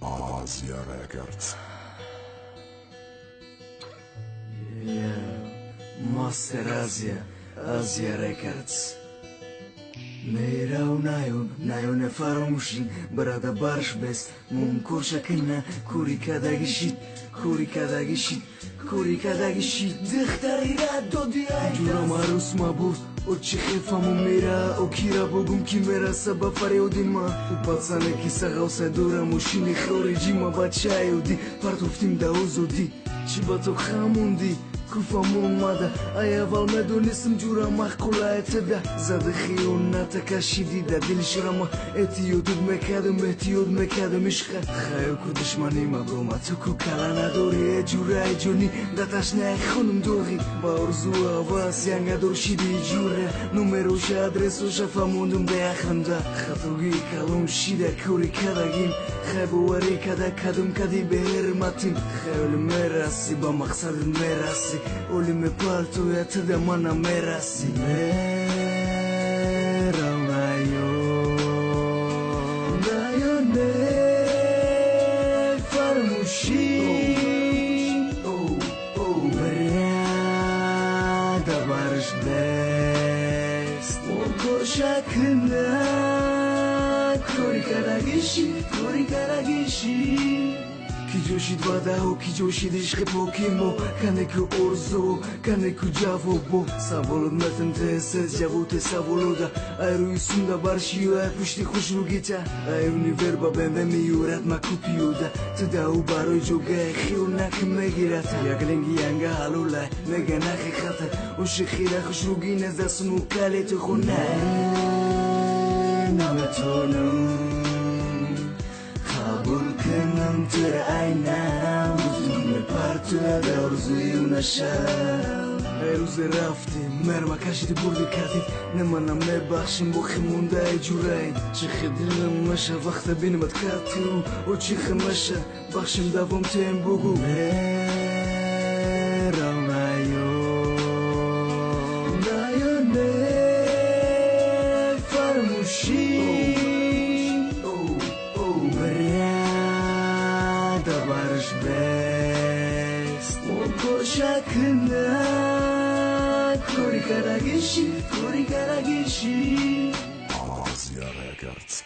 Asia Records. Yeah, Master Asia Records. Nayon farmushin brada barsh best mum kurshakina kurikadagishit دختری دادی جورا مروس مابوس او چی خیفمو میره او کیرا بگم کی میره سبب فریودین ما او پاتسانه کی سغاوسه دورا موشینی خورجی ما بچه ایودی پرتوفتیم دوزودی چی با تو خموندی كوفا مادا ايا فالمدو نسم جورا مخقولا اتدا زاد خيونا تكاشي ديدا دل شرما اتيود مكادم مشخه خايو كودش ماني مبروما تكو كالانا دوري جورا جوني داتاشنا خونم دوغي باورزو آواز يانگا دورشي دي جورا نومروش ادرسو شفاموندم بيخندا خطوغي كالوم شيدا كوري كداگين خيبو وري كدا كدم كدي بهرماتين خيول مراسي با مقصد مراسي Oli me parto ya te da mana merasi Mera Nayo ne farmushi Brada barış dest Moko şakına Kori karagishi Ki joshid vadaho, ki joshid ishq pokimo Kane ku orzo, kane ku javobo Savolod metem te ses, javote savoloda Ayru isunda barshiyo, ay pushti khushrugita Ayru verba bende miyurat makupiyuda Teda u baroy joga khil nak megirata Yaglengi yanga halulay, mega nakhi khata U shikhira khushrugin az dasnu kalet khunay Nametonum Bulkanım tır aynam Uzun partu da orzuyu naşam Eruze raftim merma kaşidi burdi katif Nemana me bakşim bu khimunda ejurayn Çikhidilım maşa vakta benim atkatim O çikhi maşa bakşim davom tem bugu Meram Nayo ne farmushi Barış best Moko şakına Kori karagishi Asia Records.